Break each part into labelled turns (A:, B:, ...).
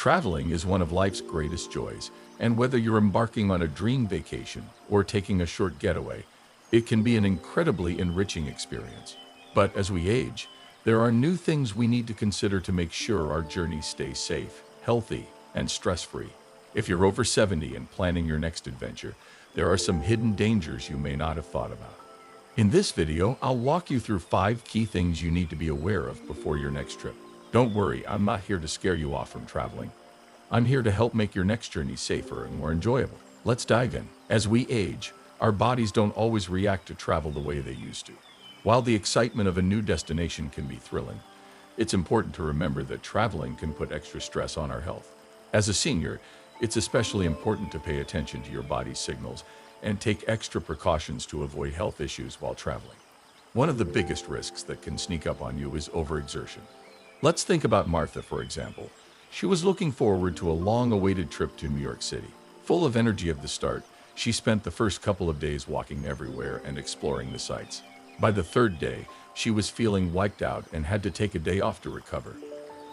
A: Traveling is one of life's greatest joys, and whether you're embarking on a dream vacation or taking a short getaway, it can be an incredibly enriching experience. But as we age, there are new things we need to consider to make sure our journey stays safe, healthy, and stress-free. If you're over 70 and planning your next adventure, there are some hidden dangers you may not have thought about. In this video, I'll walk you through 5 key things you need to be aware of before your next trip. Don't worry, I'm not here to scare you off from traveling. I'm here to help make your next journey safer and more enjoyable. Let's dive in. As we age, our bodies don't always react to travel the way they used to. While the excitement of a new destination can be thrilling, it's important to remember that traveling can put extra stress on our health. As a senior, it's especially important to pay attention to your body's signals and take extra precautions to avoid health issues while traveling. One of the biggest risks that can sneak up on you is overexertion. Let's think about Martha, for example. She was looking forward to a long-awaited trip to New York City. Full of energy at the start, she spent the first couple of days walking everywhere and exploring the sights. By the third day, she was feeling wiped out and had to take a day off to recover.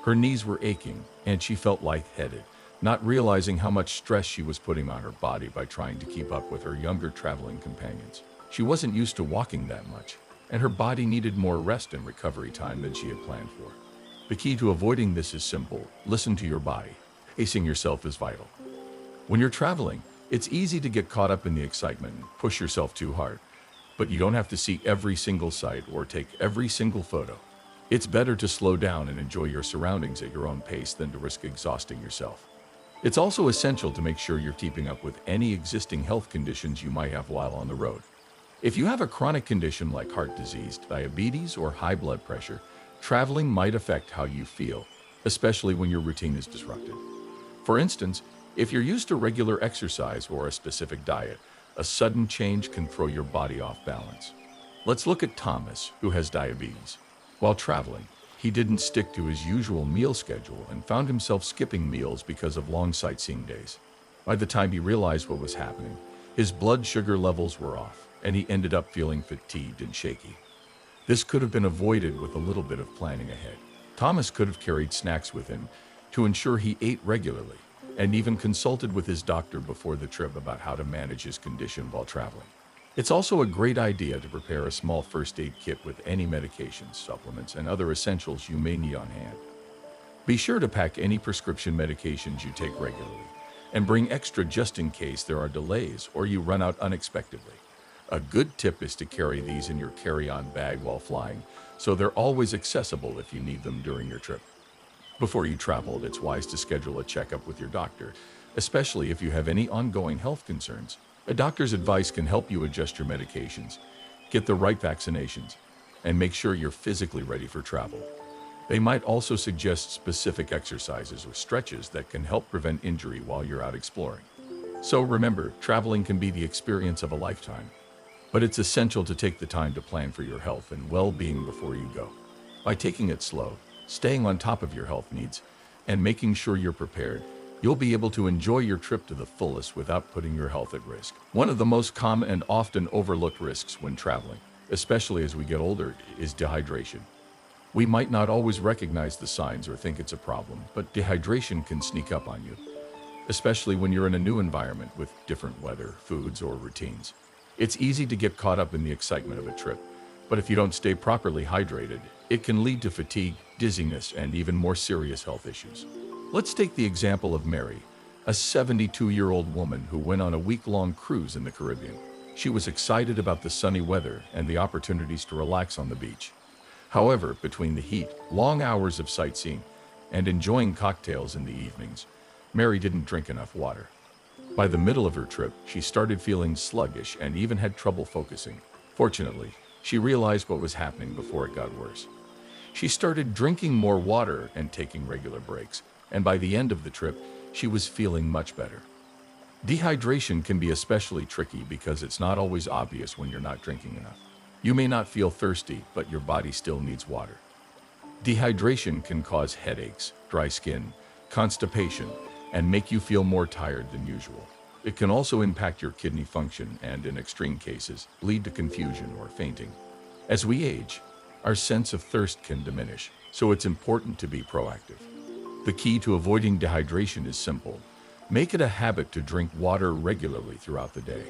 A: Her knees were aching, and she felt lightheaded, not realizing how much stress she was putting on her body by trying to keep up with her younger traveling companions. She wasn't used to walking that much, and her body needed more rest and recovery time than she had planned for. The key to avoiding this is simple: listen to your body. Pacing yourself is vital. When you're traveling, it's easy to get caught up in the excitement and push yourself too hard. But you don't have to see every single sight or take every single photo. It's better to slow down and enjoy your surroundings at your own pace than to risk exhausting yourself. It's also essential to make sure you're keeping up with any existing health conditions you might have while on the road. If you have a chronic condition like heart disease, diabetes, or high blood pressure, traveling might affect how you feel, especially when your routine is disrupted. For instance, if you're used to regular exercise or a specific diet, a sudden change can throw your body off balance. Let's look at Thomas, who has diabetes. While traveling, he didn't stick to his usual meal schedule and found himself skipping meals because of long sightseeing days. By the time he realized what was happening, his blood sugar levels were off, and he ended up feeling fatigued and shaky. This could have been avoided with a little bit of planning ahead. Thomas could have carried snacks with him to ensure he ate regularly, and even consulted with his doctor before the trip about how to manage his condition while traveling. It's also a great idea to prepare a small first aid kit with any medications, supplements, and other essentials you may need on hand. Be sure to pack any prescription medications you take regularly, and bring extra just in case there are delays or you run out unexpectedly. A good tip is to carry these in your carry-on bag while flying, so they're always accessible if you need them during your trip. Before you travel, it's wise to schedule a checkup with your doctor, especially if you have any ongoing health concerns. A doctor's advice can help you adjust your medications, get the right vaccinations, and make sure you're physically ready for travel. They might also suggest specific exercises or stretches that can help prevent injury while you're out exploring. So remember, traveling can be the experience of a lifetime, but it's essential to take the time to plan for your health and well-being before you go. By taking it slow, staying on top of your health needs, and making sure you're prepared, you'll be able to enjoy your trip to the fullest without putting your health at risk. One of the most common and often overlooked risks when traveling, especially as we get older, is dehydration. We might not always recognize the signs or think it's a problem, but dehydration can sneak up on you, especially when you're in a new environment with different weather, foods, or routines. It's easy to get caught up in the excitement of a trip, but if you don't stay properly hydrated, it can lead to fatigue, dizziness, and even more serious health issues. Let's take the example of Mary, a 72-year-old woman who went on a week-long cruise in the Caribbean. She was excited about the sunny weather and the opportunities to relax on the beach. However, between the heat, long hours of sightseeing, and enjoying cocktails in the evenings, Mary didn't drink enough water. By the middle of her trip, she started feeling sluggish and even had trouble focusing. Fortunately, she realized what was happening before it got worse. She started drinking more water and taking regular breaks, and by the end of the trip, she was feeling much better. Dehydration can be especially tricky because it's not always obvious when you're not drinking enough. You may not feel thirsty, but your body still needs water. Dehydration can cause headaches, dry skin, constipation, and make you feel more tired than usual. It can also impact your kidney function and, in extreme cases, lead to confusion or fainting. As we age, our sense of thirst can diminish, so it's important to be proactive. The key to avoiding dehydration is simple. Make it a habit to drink water regularly throughout the day.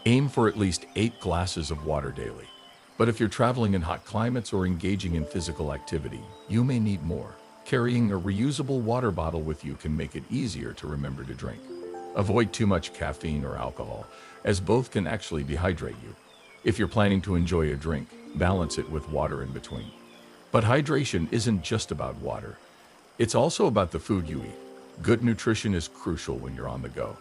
A: Aim for at least 8 glasses of water daily. But if you're traveling in hot climates or engaging in physical activity, you may need more. Carrying a reusable water bottle with you can make it easier to remember to drink. Avoid too much caffeine or alcohol, as both can actually dehydrate you. If you're planning to enjoy a drink, balance it with water in between. But hydration isn't just about water. It's also about the food you eat. Good nutrition is crucial when you're on the go.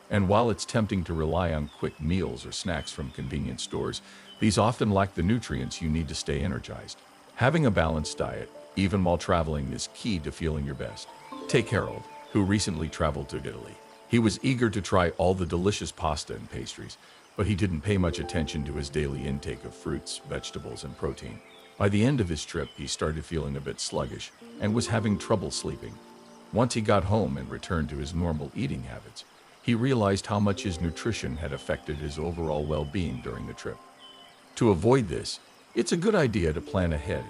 A: And while it's tempting to rely on quick meals or snacks from convenience stores, these often lack the nutrients you need to stay energized. Having a balanced diet, even while traveling, is key to feeling your best. Take Harold, who recently traveled to Italy. He was eager to try all the delicious pasta and pastries, but he didn't pay much attention to his daily intake of fruits, vegetables, and protein. By the end of his trip, he started feeling a bit sluggish and was having trouble sleeping. Once he got home and returned to his normal eating habits, he realized how much his nutrition had affected his overall well-being during the trip. To avoid this, it's a good idea to plan ahead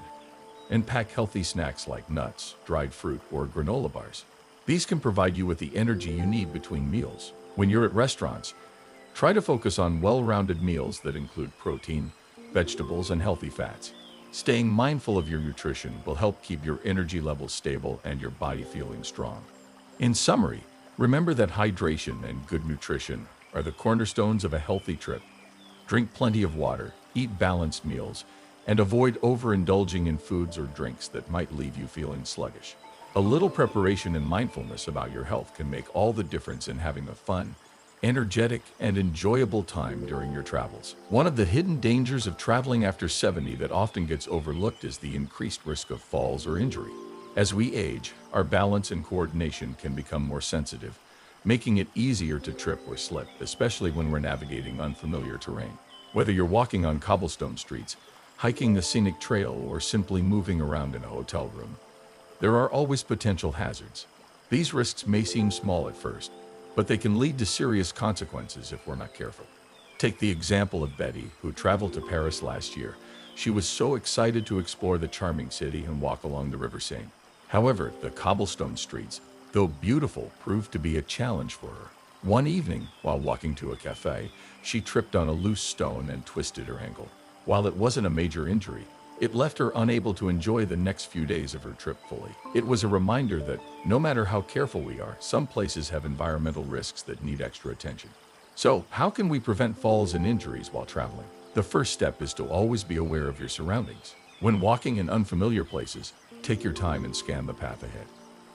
A: and pack healthy snacks like nuts, dried fruit, or granola bars. These can provide you with the energy you need between meals. When you're at restaurants, try to focus on well-rounded meals that include protein, vegetables, and healthy fats. Staying mindful of your nutrition will help keep your energy levels stable and your body feeling strong. In summary, remember that hydration and good nutrition are the cornerstones of a healthy trip. Drink plenty of water, eat balanced meals, and avoid overindulging in foods or drinks that might leave you feeling sluggish. A little preparation and mindfulness about your health can make all the difference in having a fun, energetic, and enjoyable time during your travels. One of the hidden dangers of traveling after 70 that often gets overlooked is the increased risk of falls or injury. As we age, our balance and coordination can become more sensitive, making it easier to trip or slip, especially when we're navigating unfamiliar terrain. Whether you're walking on cobblestone streets, hiking a scenic trail, or simply moving around in a hotel room, there are always potential hazards. These risks may seem small at first, but they can lead to serious consequences if we're not careful. Take the example of Betty, who traveled to Paris last year. She was so excited to explore the charming city and walk along the River Seine. However, the cobblestone streets, though beautiful, proved to be a challenge for her. One evening, while walking to a cafe, she tripped on a loose stone and twisted her ankle. While it wasn't a major injury, it left her unable to enjoy the next few days of her trip fully. It was a reminder that no matter how careful we are, some places have environmental risks that need extra attention. So, how can we prevent falls and injuries while traveling? The first step is to always be aware of your surroundings. When walking in unfamiliar places, take your time and scan the path ahead.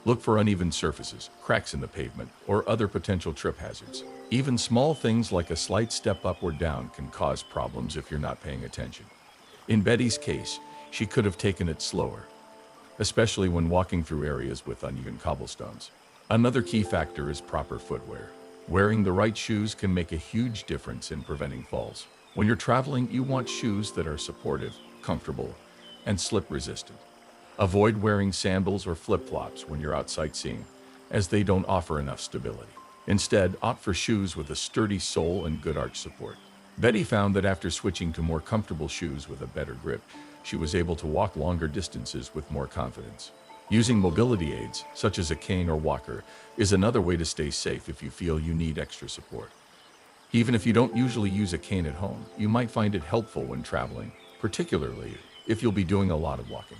A: Look for uneven surfaces, cracks in the pavement, or other potential trip hazards. Even small things like a slight step up or down can cause problems if you're not paying attention. In Betty's case, she could have taken it slower, especially when walking through areas with uneven cobblestones. Another key factor is proper footwear. Wearing the right shoes can make a huge difference in preventing falls. When you're traveling, you want shoes that are supportive, comfortable, and slip-resistant. Avoid wearing sandals or flip-flops when you're out sightseeing, as they don't offer enough stability. Instead, opt for shoes with a sturdy sole and good arch support. Betty found that after switching to more comfortable shoes with a better grip, she was able to walk longer distances with more confidence. Using mobility aids, such as a cane or walker, is another way to stay safe if you feel you need extra support. Even if you don't usually use a cane at home, you might find it helpful when traveling, particularly if you'll be doing a lot of walking.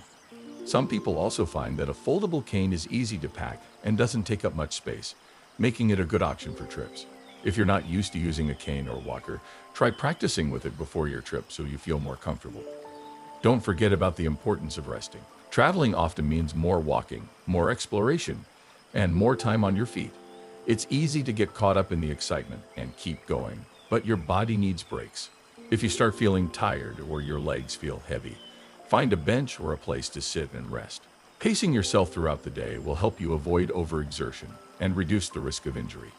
A: Some people also find that a foldable cane is easy to pack and doesn't take up much space, making it a good option for trips. If you're not used to using a cane or walker, try practicing with it before your trip so you feel more comfortable. Don't forget about the importance of resting. Traveling often means more walking, more exploration, and more time on your feet. It's easy to get caught up in the excitement and keep going, but your body needs breaks. If you start feeling tired or your legs feel heavy, find a bench or a place to sit and rest. Pacing yourself throughout the day will help you avoid overexertion and reduce the risk of injury.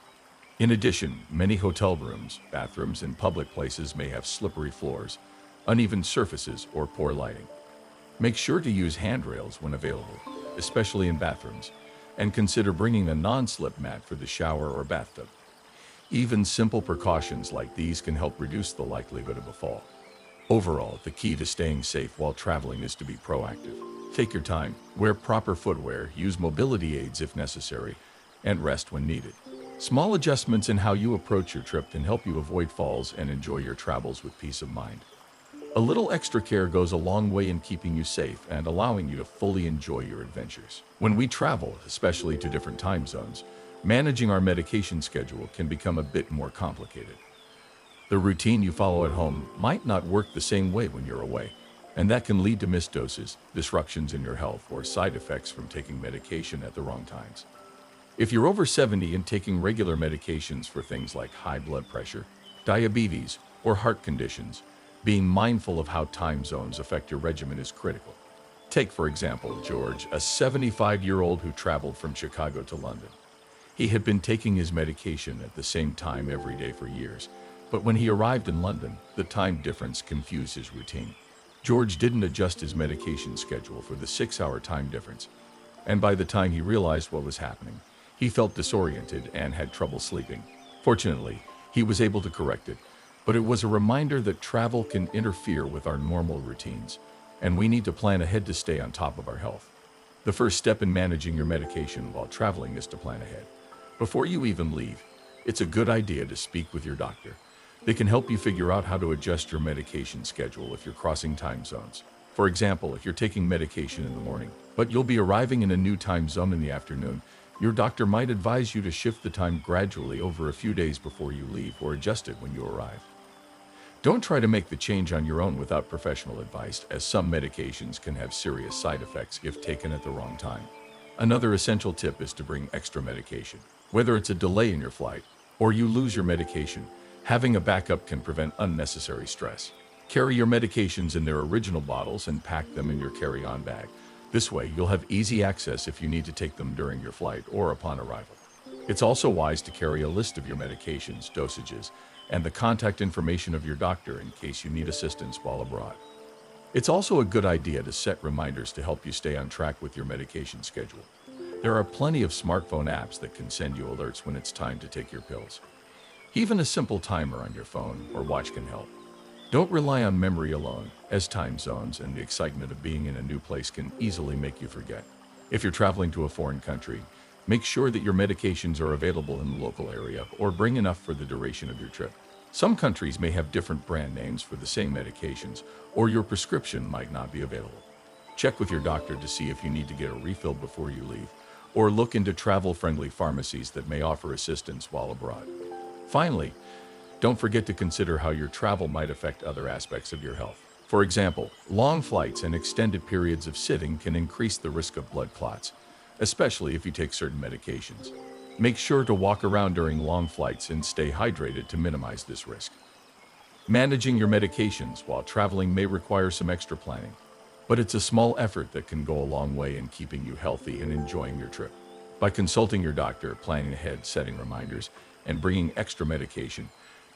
A: In addition, many hotel rooms, bathrooms, and public places may have slippery floors, uneven surfaces, or poor lighting. Make sure to use handrails when available, especially in bathrooms, and consider bringing a non-slip mat for the shower or bathtub. Even simple precautions like these can help reduce the likelihood of a fall. Overall, the key to staying safe while traveling is to be proactive. Take your time, wear proper footwear, use mobility aids if necessary, and rest when needed. Small adjustments in how you approach your trip can help you avoid falls and enjoy your travels with peace of mind. A little extra care goes a long way in keeping you safe and allowing you to fully enjoy your adventures. When we travel, especially to different time zones, managing our medication schedule can become a bit more complicated. The routine you follow at home might not work the same way when you're away, and that can lead to missed doses, disruptions in your health, or side effects from taking medication at the wrong times. If you're over 70 and taking regular medications for things like high blood pressure, diabetes, or heart conditions, being mindful of how time zones affect your regimen is critical. Take, for example, George, a 75-year-old who traveled from Chicago to London. He had been taking his medication at the same time every day for years, but when he arrived in London, the time difference confused his routine. George didn't adjust his medication schedule for the 6-hour time difference, and by the time he realized what was happening, he felt disoriented and had trouble sleeping. Fortunately, he was able to correct it, but it was a reminder that travel can interfere with our normal routines, and we need to plan ahead to stay on top of our health. The first step in managing your medication while traveling is to plan ahead. Before you even leave, it's a good idea to speak with your doctor. They can help you figure out how to adjust your medication schedule if you're crossing time zones. For example, if you're taking medication in the morning, but you'll be arriving in a new time zone in the afternoon, your doctor might advise you to shift the time gradually over a few days before you leave or adjust it when you arrive. Don't try to make the change on your own without professional advice, as some medications can have serious side effects if taken at the wrong time. Another essential tip is to bring extra medication. Whether it's a delay in your flight or you lose your medication, having a backup can prevent unnecessary stress. Carry your medications in their original bottles and pack them in your carry-on bag. This way, you'll have easy access if you need to take them during your flight or upon arrival. It's also wise to carry a list of your medications, dosages, and the contact information of your doctor in case you need assistance while abroad. It's also a good idea to set reminders to help you stay on track with your medication schedule. There are plenty of smartphone apps that can send you alerts when it's time to take your pills. Even a simple timer on your phone or watch can help. Don't rely on memory alone, as time zones and the excitement of being in a new place can easily make you forget. If you're traveling to a foreign country, make sure that your medications are available in the local area or bring enough for the duration of your trip. Some countries may have different brand names for the same medications, or your prescription might not be available. Check with your doctor to see if you need to get a refill before you leave, or look into travel-friendly pharmacies that may offer assistance while abroad. Finally, don't forget to consider how your travel might affect other aspects of your health. For example, long flights and extended periods of sitting can increase the risk of blood clots, especially if you take certain medications. Make sure to walk around during long flights and stay hydrated to minimize this risk. Managing your medications while traveling may require some extra planning, but it's a small effort that can go a long way in keeping you healthy and enjoying your trip. By consulting your doctor, planning ahead, setting reminders, and bringing extra medication,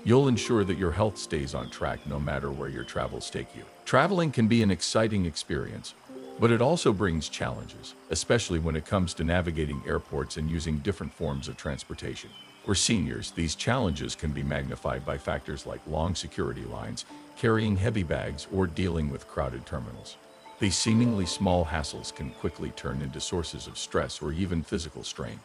A: you'll ensure that your health stays on track no matter where your travels take you. Traveling can be an exciting experience, but it also brings challenges, especially when it comes to navigating airports and using different forms of transportation. For seniors, these challenges can be magnified by factors like long security lines, carrying heavy bags, or dealing with crowded terminals. These seemingly small hassles can quickly turn into sources of stress or even physical strain.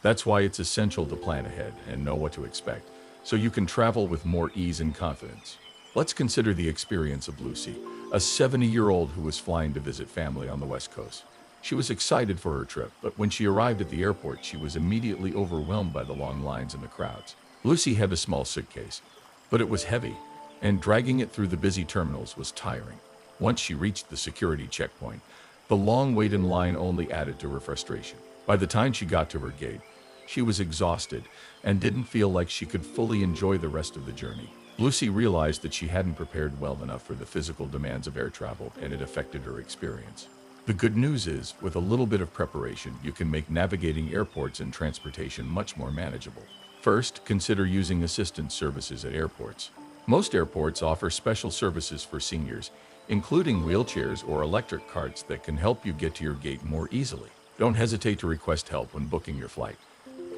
A: That's why it's essential to plan ahead and know what to expect, so you can travel with more ease and confidence. Let's consider the experience of Lucy, a 70-year-old who was flying to visit family on the West Coast. She was excited for her trip, but when she arrived at the airport, she was immediately overwhelmed by the long lines and the crowds. Lucy had a small suitcase, but it was heavy, and dragging it through the busy terminals was tiring. Once she reached the security checkpoint, the long wait in line only added to her frustration. By the time she got to her gate, she was exhausted and didn't feel like she could fully enjoy the rest of the journey. Lucy realized that she hadn't prepared well enough for the physical demands of air travel, and it affected her experience. The good news is, with a little bit of preparation, you can make navigating airports and transportation much more manageable. First, consider using assistance services at airports. Most airports offer special services for seniors, including wheelchairs or electric carts that can help you get to your gate more easily. Don't hesitate to request help when booking your flight.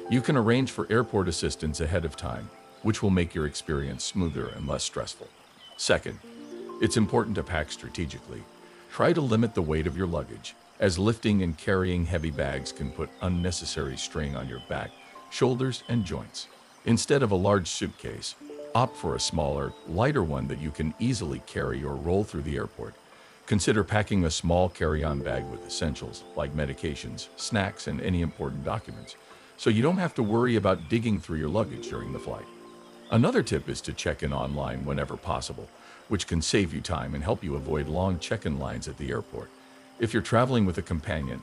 A: You can arrange for airport assistance ahead of time, which will make your experience smoother and less stressful. Second, it's important to pack strategically. Try to limit the weight of your luggage, as lifting and carrying heavy bags can put unnecessary strain on your back, shoulders, and joints. Instead of a large suitcase, opt for a smaller, lighter one that you can easily carry or roll through the airport. Consider packing a small carry-on bag with essentials like medications, snacks, and any important documents, so you don't have to worry about digging through your luggage during the flight. Another tip is to check in online whenever possible, which can save you time and help you avoid long check-in lines at the airport. If you're traveling with a companion,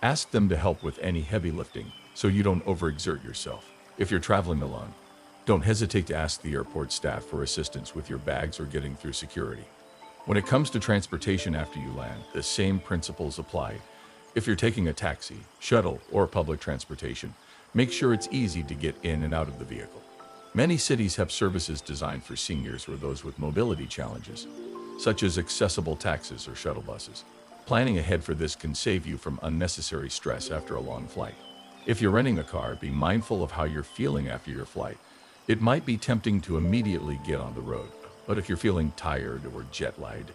A: ask them to help with any heavy lifting so you don't overexert yourself. If you're traveling alone, don't hesitate to ask the airport staff for assistance with your bags or getting through security. When it comes to transportation after you land, the same principles apply. If you're taking a taxi, shuttle, or public transportation, make sure it's easy to get in and out of the vehicle. Many cities have services designed for seniors or those with mobility challenges, such as accessible taxis or shuttle buses. Planning ahead for this can save you from unnecessary stress after a long flight. If you're renting a car, be mindful of how you're feeling after your flight. It might be tempting to immediately get on the road, but if you're feeling tired or jet-lagged,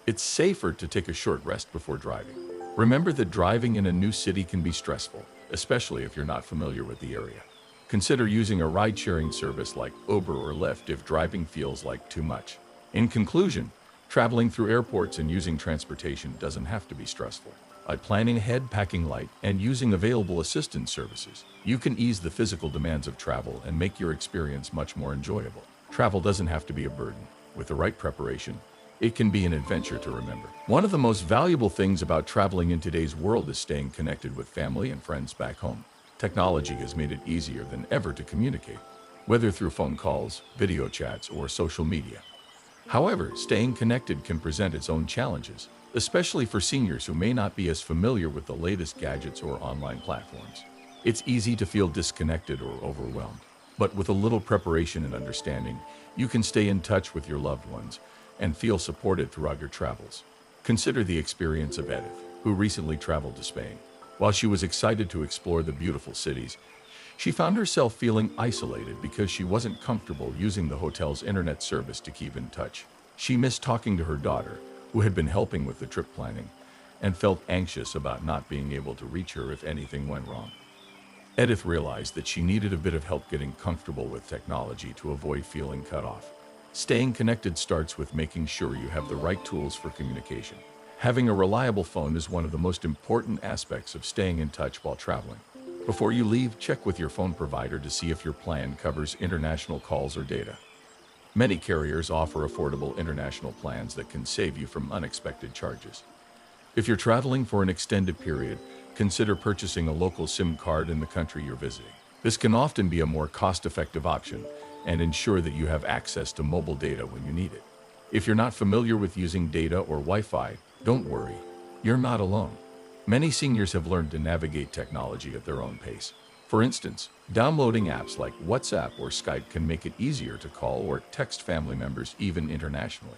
A: it's safer to take a short rest before driving. Remember that driving in a new city can be stressful, especially if you're not familiar with the area. Consider using a ride-sharing service like Uber or Lyft if driving feels like too much. In conclusion, traveling through airports and using transportation doesn't have to be stressful. By planning ahead, packing light, and using available assistance services, you can ease the physical demands of travel and make your experience much more enjoyable. Travel doesn't have to be a burden. With the right preparation, it can be an adventure to remember. One of the most valuable things about traveling in today's world is staying connected with family and friends back home. Technology has made it easier than ever to communicate, whether through phone calls, video chats, or social media. However, staying connected can present its own challenges, especially for seniors who may not be as familiar with the latest gadgets or online platforms. It's easy to feel disconnected or overwhelmed, but with a little preparation and understanding, you can stay in touch with your loved ones and feel supported throughout your travels. Consider the experience of Edith, who recently traveled to Spain. While she was excited to explore the beautiful cities, she found herself feeling isolated because she wasn't comfortable using the hotel's internet service to keep in touch. She missed talking to her daughter, who had been helping with the trip planning, and felt anxious about not being able to reach her if anything went wrong. Edith realized that she needed a bit of help getting comfortable with technology to avoid feeling cut off. Staying connected starts with making sure you have the right tools for communication. Having a reliable phone is one of the most important aspects of staying in touch while traveling. Before you leave, check with your phone provider to see if your plan covers international calls or data. Many carriers offer affordable international plans that can save you from unexpected charges. If you're traveling for an extended period, consider purchasing a local SIM card in the country you're visiting. This can often be a more cost-effective option and ensure that you have access to mobile data when you need it. If you're not familiar with using data or Wi-Fi, don't worry, you're not alone. Many seniors have learned to navigate technology at their own pace. For instance, downloading apps like WhatsApp or Skype can make it easier to call or text family members even internationally.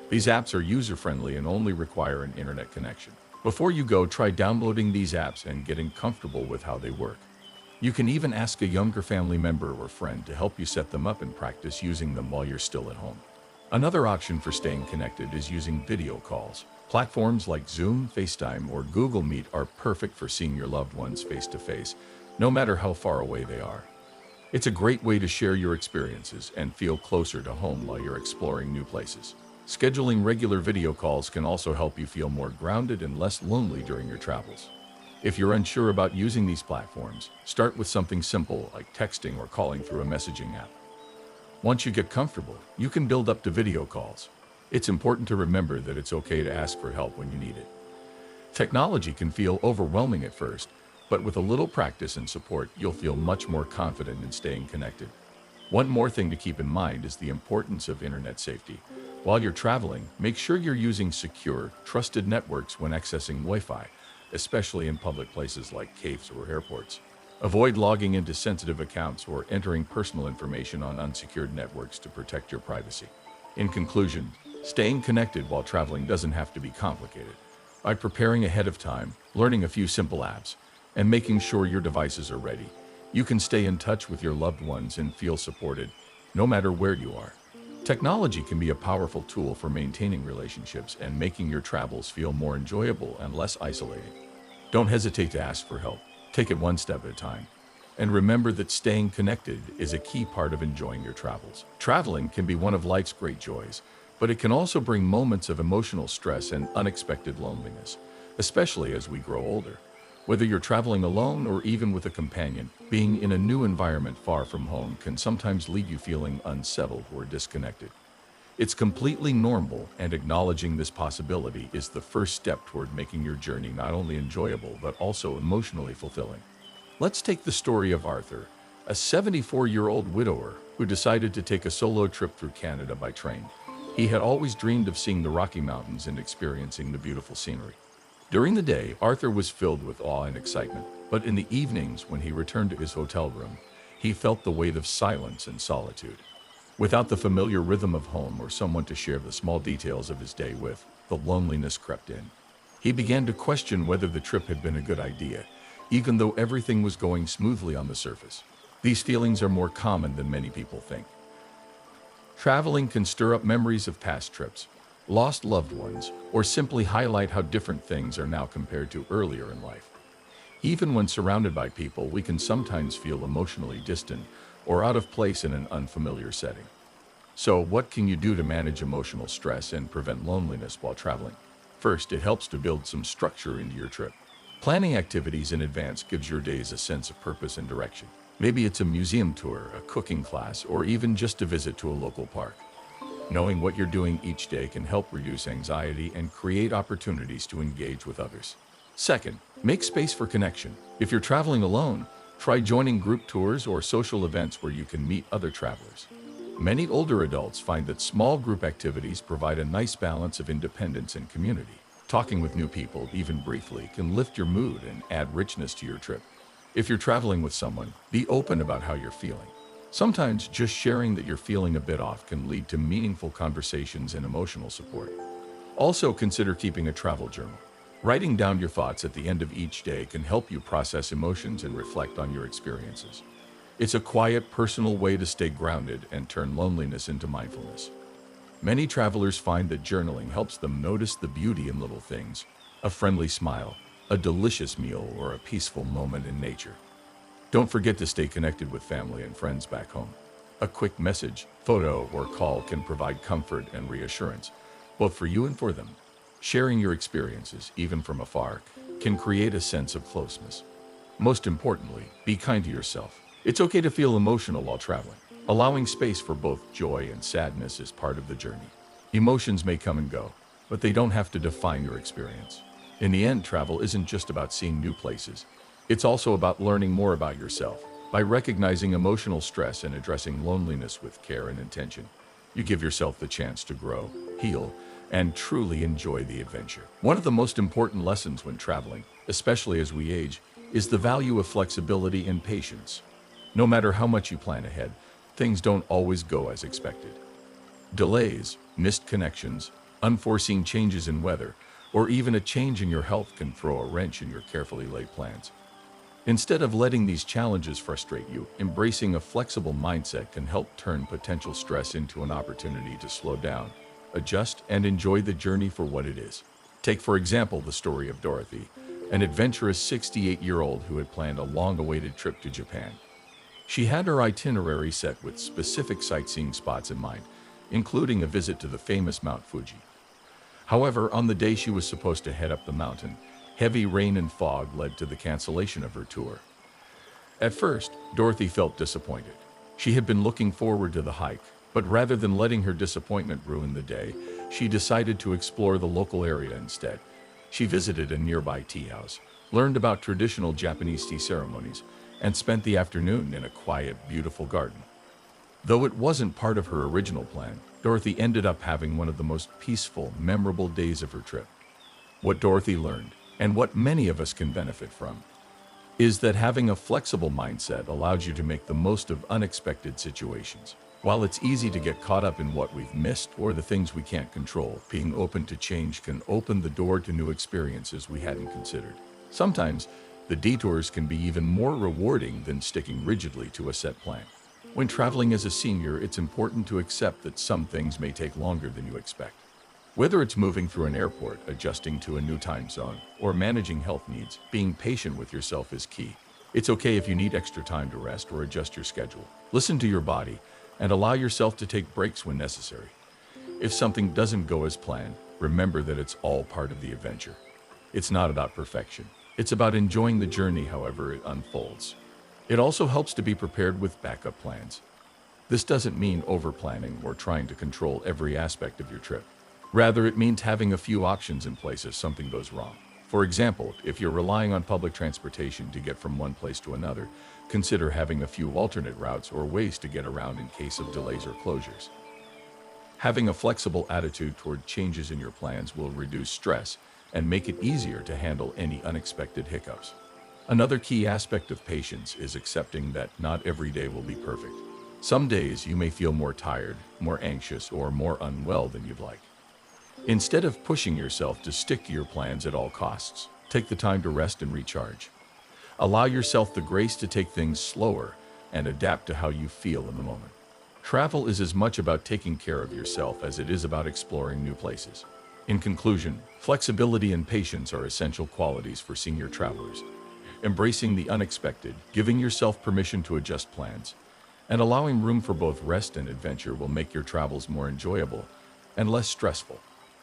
A: These apps are user-friendly and only require an internet connection. Before you go, try downloading these apps and getting comfortable with how they work. You can even ask a younger family member or friend to help you set them up and practice using them while you're still at home. Another option for staying connected is using video calls. Platforms like Zoom, FaceTime, or Google Meet are perfect for seeing your loved ones face-to-face, no matter how far away they are. It's a great way to share your experiences and feel closer to home while you're exploring new places. Scheduling regular video calls can also help you feel more grounded and less lonely during your travels. If you're unsure about using these platforms, start with something simple like texting or calling through a messaging app. Once you get comfortable, you can build up to video calls. It's important to remember that it's okay to ask for help when you need it. Technology can feel overwhelming at first, but with a little practice and support, you'll feel much more confident in staying connected. One more thing to keep in mind is the importance of internet safety. While you're traveling, make sure you're using secure, trusted networks when accessing Wi-Fi, especially in public places like cafes or airports. Avoid logging into sensitive accounts or entering personal information on unsecured networks to protect your privacy. In conclusion, staying connected while traveling doesn't have to be complicated. By preparing ahead of time, learning a few simple apps, and making sure your devices are ready, you can stay in touch with your loved ones and feel supported, no matter where you are. Technology can be a powerful tool for maintaining relationships and making your travels feel more enjoyable and less isolating. Don't hesitate to ask for help. Take it one step at a time. And remember that staying connected is a key part of enjoying your travels. Traveling can be one of life's great joys, but it can also bring moments of emotional stress and unexpected loneliness, especially as we grow older. Whether you're traveling alone or even with a companion, being in a new environment far from home can sometimes leave you feeling unsettled or disconnected. It's completely normal, and acknowledging this possibility is the first step toward making your journey not only enjoyable but also emotionally fulfilling. Let's take the story of Arthur, a 74-year-old widower who decided to take a solo trip through Canada by train. He had always dreamed of seeing the Rocky Mountains and experiencing the beautiful scenery. During the day, Arthur was filled with awe and excitement, but in the evenings, when he returned to his hotel room, he felt the weight of silence and solitude. Without the familiar rhythm of home or someone to share the small details of his day with, the loneliness crept in. He began to question whether the trip had been a good idea, even though everything was going smoothly on the surface. These feelings are more common than many people think. Traveling can stir up memories of past trips, lost loved ones, or simply highlight how different things are now compared to earlier in life. Even when surrounded by people, we can sometimes feel emotionally distant or out of place in an unfamiliar setting. So, what can you do to manage emotional stress and prevent loneliness while traveling? First, it helps to build some structure into your trip. Planning activities in advance gives your days a sense of purpose and direction. Maybe it's a museum tour, a cooking class, or even just a visit to a local park. Knowing what you're doing each day can help reduce anxiety and create opportunities to engage with others. Second, make space for connection. If you're traveling alone, try joining group tours or social events where you can meet other travelers. Many older adults find that small group activities provide a nice balance of independence and community. Talking with new people, even briefly, can lift your mood and add richness to your trip. If you're traveling with someone, be open about how you're feeling. Sometimes just sharing that you're feeling a bit off can lead to meaningful conversations and emotional support. Also, consider keeping a travel journal. Writing down your thoughts at the end of each day can help you process emotions and reflect on your experiences. It's a quiet, personal way to stay grounded and turn loneliness into mindfulness. Many travelers find that journaling helps them notice the beauty in little things, a friendly smile, a delicious meal, or a peaceful moment in nature. Don't forget to stay connected with family and friends back home. A quick message, photo, or call can provide comfort and reassurance, both for you and for them. Sharing your experiences, even from afar, can create a sense of closeness. Most importantly, be kind to yourself. It's okay to feel emotional while traveling. Allowing space for both joy and sadness is part of the journey. Emotions may come and go, but they don't have to define your experience. In the end, travel isn't just about seeing new places. It's also about learning more about yourself. By recognizing emotional stress and addressing loneliness with care and intention, you give yourself the chance to grow, heal, and truly enjoy the adventure. One of the most important lessons when traveling, especially as we age, is the value of flexibility and patience. No matter how much you plan ahead, things don't always go as expected. Delays, missed connections, unforeseen changes in weather, or even a change in your health can throw a wrench in your carefully laid plans. Instead of letting these challenges frustrate you, embracing a flexible mindset can help turn potential stress into an opportunity to slow down, adjust, and enjoy the journey for what it is. Take, for example, the story of Dorothy, an adventurous 68-year-old who had planned a long-awaited trip to Japan. She had her itinerary set with specific sightseeing spots in mind, including a visit to the famous Mount Fuji. However, on the day she was supposed to head up the mountain, heavy rain and fog led to the cancellation of her tour. At first, Dorothy felt disappointed. She had been looking forward to the hike, but rather than letting her disappointment ruin the day, she decided to explore the local area instead. She visited a nearby tea house, learned about traditional Japanese tea ceremonies, and spent the afternoon in a quiet, beautiful garden. Though it wasn't part of her original plan, Dorothy ended up having one of the most peaceful, memorable days of her trip. What Dorothy learned, and what many of us can benefit from, is that having a flexible mindset allows you to make the most of unexpected situations. While it's easy to get caught up in what we've missed or the things we can't control, being open to change can open the door to new experiences we hadn't considered. Sometimes, the detours can be even more rewarding than sticking rigidly to a set plan. When traveling as a senior, it's important to accept that some things may take longer than you expect. Whether it's moving through an airport, adjusting to a new time zone, or managing health needs, being patient with yourself is key. It's okay if you need extra time to rest or adjust your schedule. Listen to your body and allow yourself to take breaks when necessary. If something doesn't go as planned, remember that it's all part of the adventure. It's not about perfection. It's about enjoying the journey however it unfolds. It also helps to be prepared with backup plans. This doesn't mean over-planning or trying to control every aspect of your trip. Rather, it means having a few options in place if something goes wrong. For example, if you're relying on public transportation to get from one place to another, consider having a few alternate routes or ways to get around in case of delays or closures. Having a flexible attitude toward changes in your plans will reduce stress and make it easier to handle any unexpected hiccups. Another key aspect of patience is accepting that not every day will be perfect. Some days you may feel more tired, more anxious, or more unwell than you'd like. Instead of pushing yourself to stick to your plans at all costs, take the time to rest and recharge. Allow yourself the grace to take things slower and adapt to how you feel in the moment. Travel is as much about taking care of yourself as it is about exploring new places. In conclusion, flexibility and patience are essential qualities for senior travelers. Embracing the unexpected, giving yourself permission to adjust plans, and allowing room for both rest and adventure will make your travels more enjoyable and less stressful.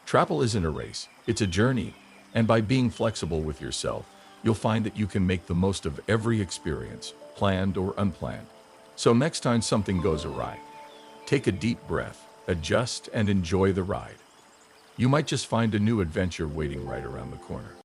A: Travel isn't a race, it's a journey, and by being flexible with yourself, you'll find that you can make the most of every experience, planned or unplanned. So next time something goes awry, take a deep breath, adjust, and enjoy the ride. You might just find a new adventure waiting right around the corner.